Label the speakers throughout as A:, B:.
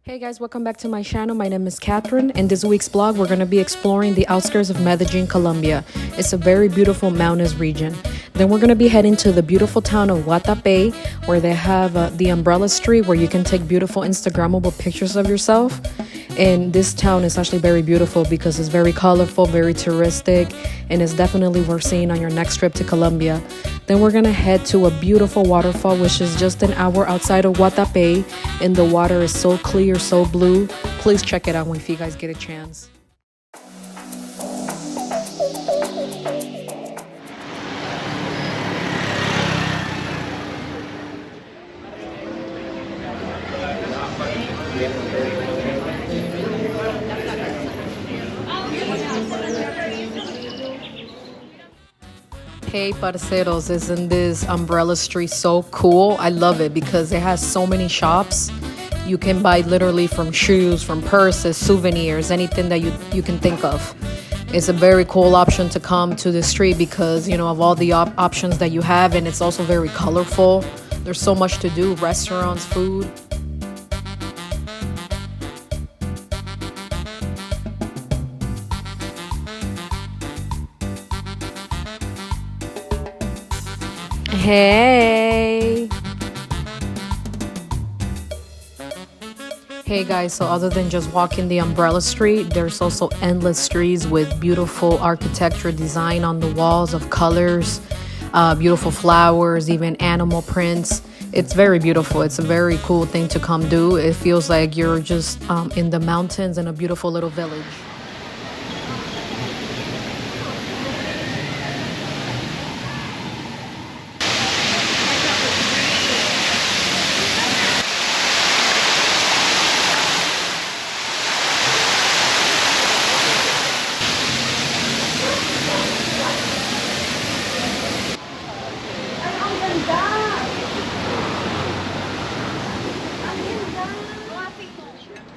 A: Hey guys, welcome back to my channel. My name is Catherine. In this week's vlog, we're going to be exploring the outskirts of Medellín, Colombia. It's a very beautiful mountainous region. Then we're going to be heading to the beautiful town of Guatape, where they have the umbrella street where you can take beautiful Instagrammable pictures of yourself. And this town is actually very beautiful because it's very colorful, very touristic, and it's definitely worth seeing on your next trip to Colombia. Then we're gonna head to a beautiful waterfall, which is just an hour outside of Guatape, and the water is so clear, so blue. Please check it out if you guys get a chance. Hey parceros, isn't this umbrella street so cool? I love it because it has so many shops. You can buy literally from shoes, from purses, souvenirs, anything that you can think of. It's a very cool option to come to the street because, you know, of all the options that you have, and it's also very colorful. There's so much to do, restaurants, food. Hey guys, so other than just walking the umbrella street, there's also endless streets with beautiful architecture design on the walls of colors, beautiful flowers, even animal prints. It's very beautiful. It's a very cool thing to come do. It feels like you're just in the mountains in a beautiful little village.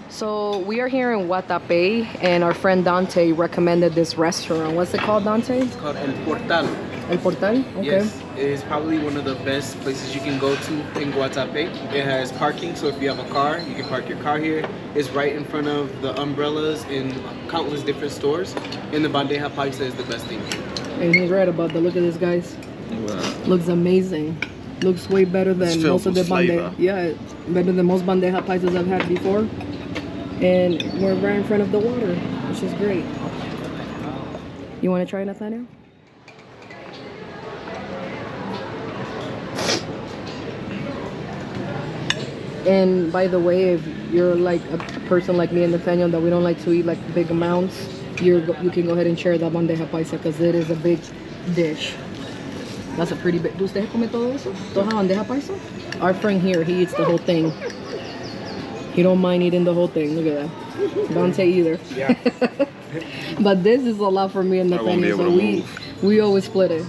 A: So we are here in Guatape, and our friend Dante recommended this restaurant. What's it called, Dante?
B: It's called El Portal.
A: El Portal? Okay.
B: Yes, it is probably one of the best places you can go to in Guatape. It has parking, so if you have a car, you can park your car here. It's right in front of the umbrellas in countless different stores. And the bandeja paisa is the best thing.
A: And he's right about the look of this, guys.
B: Wow.
A: Looks amazing. Looks way better than most of the bandeja. Yeah, better than most bandeja paisas I've had before. And we're right in front of the water, which is great. You want to try, Nathaniel? And by the way, if you're like a person like me and Nathaniel that we don't like to eat like big amounts, you can go ahead and share that bandeja paisa because it is a big dish. That's a pretty big. ¿Do ustedes come todo eso? ¿Toda bandeja paisa? Our friend here, he eats the whole thing. He don't mind eating the whole thing. Look at that. Dante either.
B: Yeah.
A: But this is a lot for me and Nathaniel, so we always split it.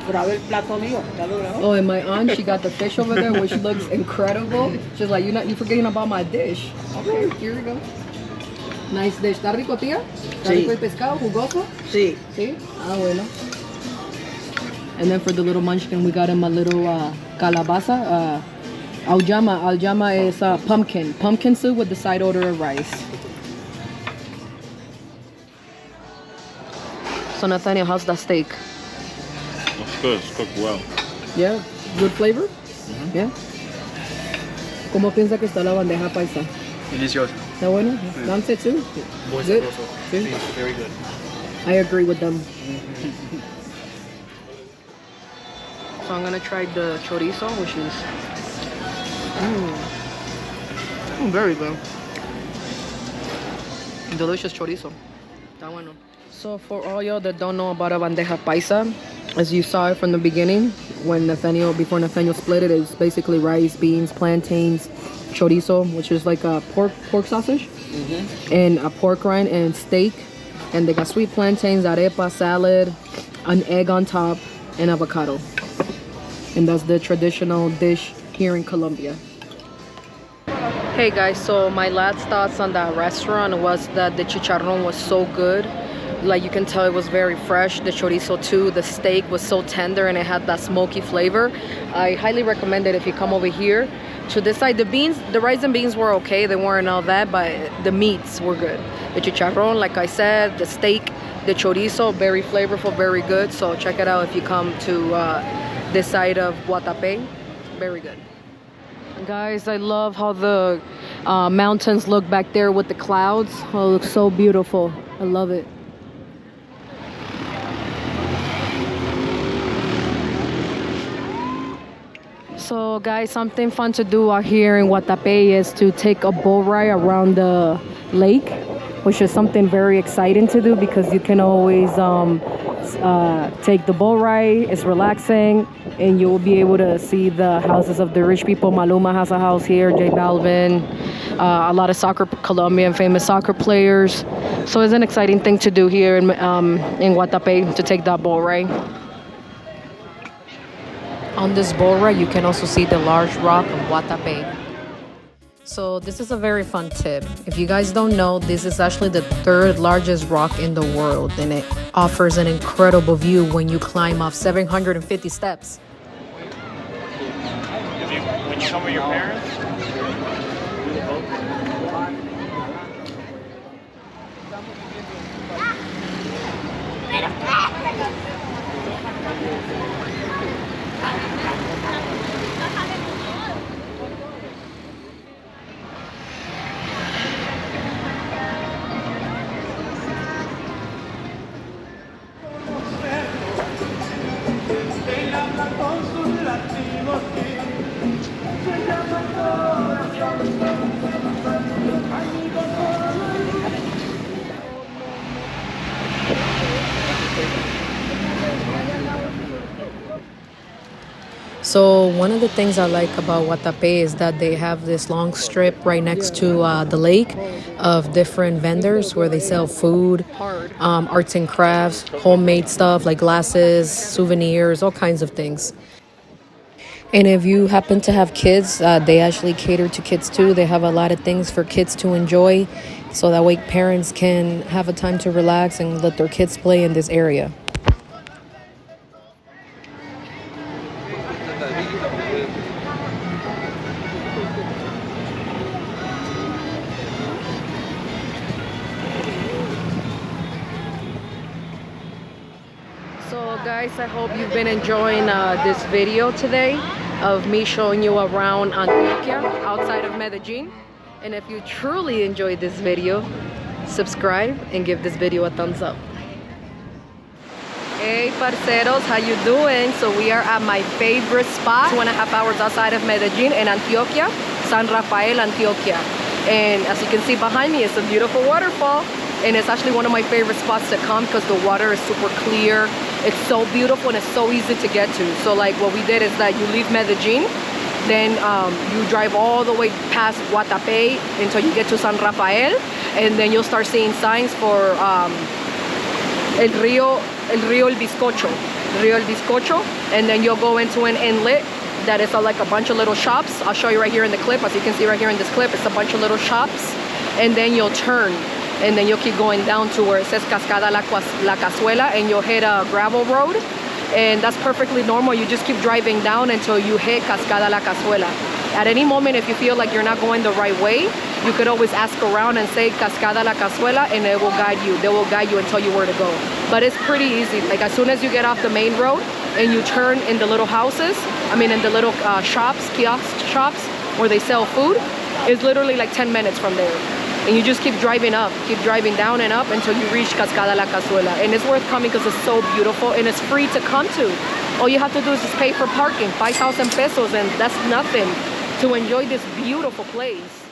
A: Oh, and my aunt, she got the fish over there, which looks incredible. She's like, you're forgetting about my dish. Okay, here we go. Nice dish. ¿Está rico, tía? ¿Está rico el pescado? ¿Jugoso? Sí. Sí? Ah, bueno. And then for the little munchkin, we got him a little calabaza. Aljama is pumpkin soup with the side order of rice. So Nathaniel, how's that steak?
C: It's good. It's cooked well.
A: Yeah, good flavor. Yeah. ¿Cómo piensa que está la bandeja paisa?
B: Delicioso.
A: ¿Está bueno? Dante too. Good.
B: Sí, very good.
A: I agree with them. So I'm gonna try the chorizo, which is very good. Delicious chorizo. Está bueno. So for all y'all that don't know about a bandeja paisa, as you saw it from the beginning, before Nathaniel split it, it's basically rice, beans, plantains, chorizo, which is like a pork sausage, and a pork rind and steak. And they got sweet plantains, arepa, salad, an egg on top, and avocado. And that's the traditional dish here in Colombia. Hey guys, so my last thoughts on that restaurant was that the chicharrón was so good. like you can tell it was very fresh. The chorizo too, the steak was so tender and it had that smoky flavor. I highly recommend it if you come over here to this side. The beans, the rice and beans were okay, they weren't all that, but the meats were good. The chicharrón, like I said, the steak, the chorizo, very flavorful, very good. So check it out if you come to this side of Guatape. Very good. Guys, I love how the mountains look back there with the clouds. Oh, it looks so beautiful. I love it. So guys, something fun to do out here in Guatape is to take a boat ride around the lake, which is something very exciting to do because you can always take the boat ride. It's relaxing and you will be able to see the houses of the rich people. Maluma has a house here, J Balvin, a lot of Colombian famous soccer players. So it's an exciting thing to do here in Guatape, to take that boat ride. On this boat ride, you can also see the large rock of Guatape. So this is a very fun tip. If you guys don't know, this is actually the third largest rock in the world, and it offers an incredible view when you climb up 750 steps.
C: When you come with your parents?
A: So one of the things I like about Guatape is that they have this long strip right next to the lake of different vendors where they sell food, arts and crafts, homemade stuff like glasses, souvenirs, all kinds of things. And if you happen to have kids, they actually cater to kids too. They have a lot of things for kids to enjoy, so that way parents can have a time to relax and let their kids play in this area. So guys, I hope you've been enjoying this video today of me showing you around Antioquia outside of Medellín. And if you truly enjoyed this video, subscribe and give this video a thumbs up. Hey parceros, how you doing? So we are at my favorite spot, 2.5 hours outside of Medellín in Antioquia, San Rafael, Antioquia. And as you can see behind me, it's a beautiful waterfall. And it's actually one of my favorite spots to come because the water is super clear. It's so beautiful and it's so easy to get to. So like what we did is that you leave Medellín, then you drive all the way past Guatape until you get to San Rafael, and then you'll start seeing signs for El Río El Bizcocho, and then you'll go into an inlet that is like a bunch of little shops. I'll show you right here in the clip. As you can see right here in this clip, it's a bunch of little shops, and then you'll turn. And then you'll keep going down to where it says Cascada La Cazuela, and you'll hit a gravel road. And that's perfectly normal. You just keep driving down until you hit Cascada La Cazuela. At any moment, if you feel like you're not going the right way, you could always ask around and say Cascada La Cazuela, and it will guide you. They will guide you and tell you where to go. But it's pretty easy. Like as soon as you get off the main road and you turn in the little houses, in the little shops, kiosk shops where they sell food, it's literally like 10 minutes from there. And you just keep driving up, keep driving down and up until you reach Cascada La Cazuela. And it's worth coming because it's so beautiful and it's free to come to. All you have to do is just pay for parking, 5,000 pesos, and that's nothing to enjoy this beautiful place.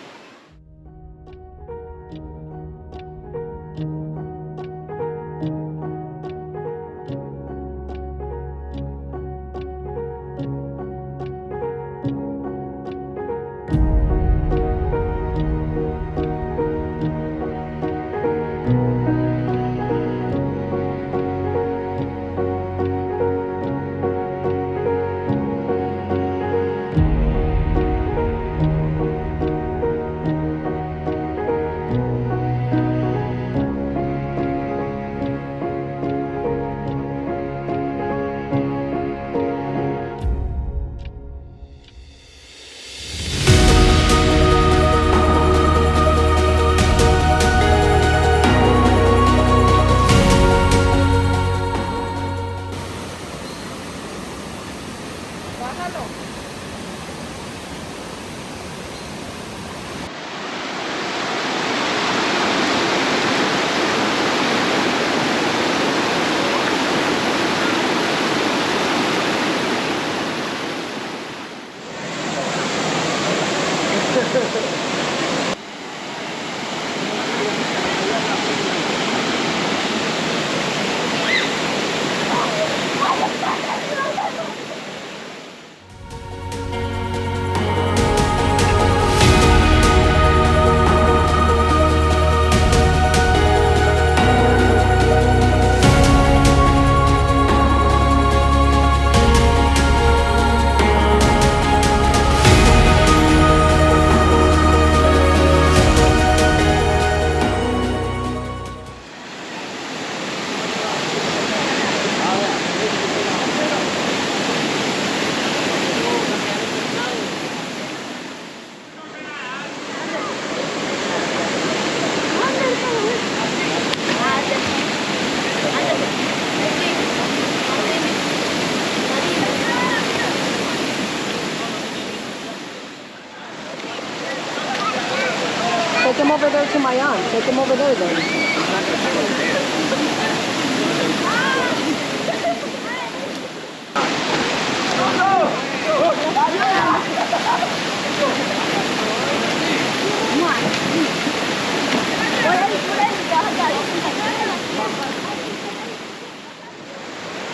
A: Take him over there to my aunt. Take him over there then.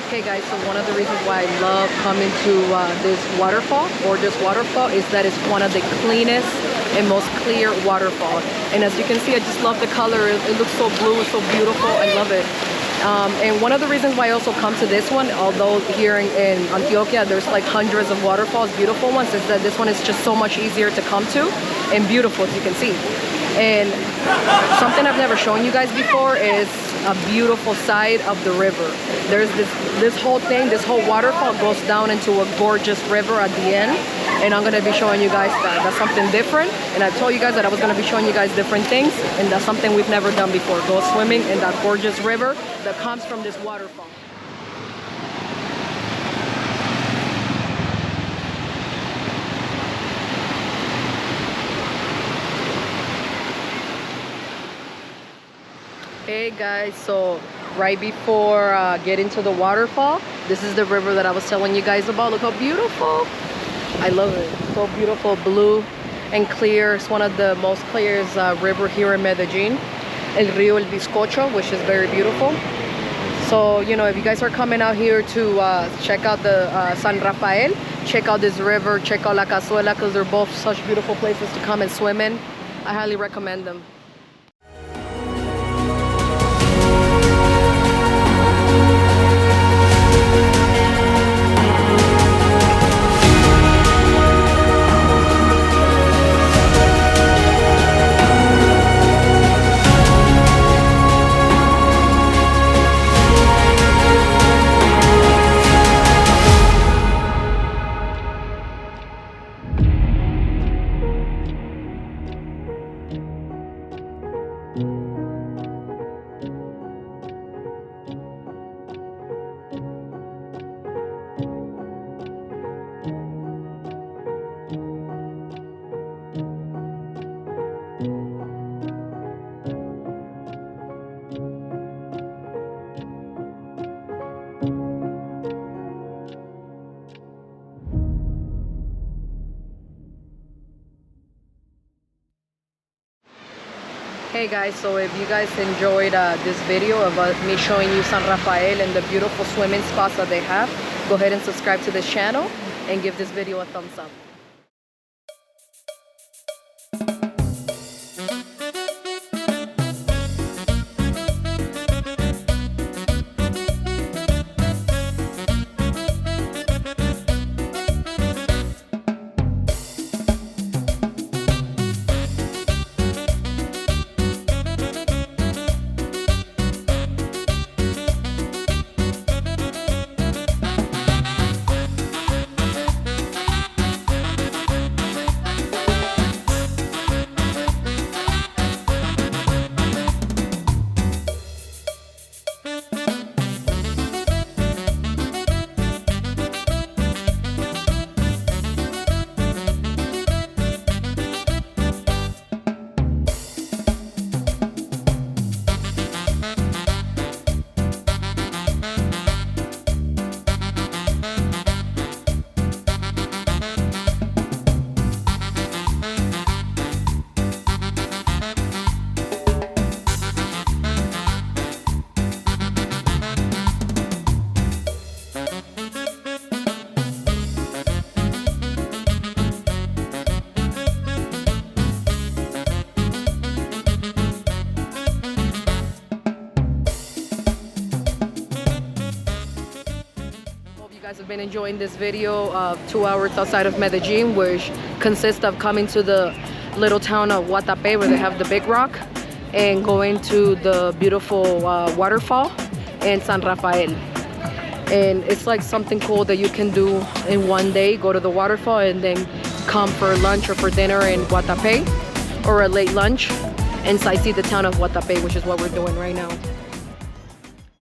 A: Okay guys, so one of the reasons why I love coming to this waterfall is that it's one of the cleanest and most clear waterfall. And as you can see, I just love the color. It looks so blue, so beautiful. I love it. And one of the reasons why I also come to this one, although here in Antioquia there's like hundreds of waterfalls, beautiful ones, is that this one is just so much easier to come to and beautiful, as you can see. And something I've never shown you guys before is a beautiful side of the river. There's this whole thing, this whole waterfall goes down into a gorgeous river at the end, and I'm gonna be showing you guys that. That's something different, and I told you guys that I was gonna be showing you guys different things, and that's something we've never done before. Go swimming in that gorgeous river that comes from this waterfall. Hey guys, so right before getting to the waterfall, this is the river that I was telling you guys about. Look how beautiful. I love it. So beautiful, blue and clear. It's one of the most clearest river here in Medellín. El Río El Bizcocho, which is very beautiful. So, you know, if you guys are coming out here to check out the San Rafael, check out this river, check out La Cazuela, because they're both such beautiful places to come and swim in. I highly recommend them. Hey guys, so if you guys enjoyed this video of me showing you San Rafael and the beautiful swimming spots that they have, go ahead and subscribe to this channel and give this video a thumbs up. been enjoying this video of 2 hours outside of Medellín, which consists of coming to the little town of Guatape where they have the big rock and going to the beautiful waterfall in San Rafael. And it's like something cool that you can do in one day, go to the waterfall and then come for lunch or for dinner in Guatape, or a late lunch and sightsee the town of Guatape, which is what we're doing right now.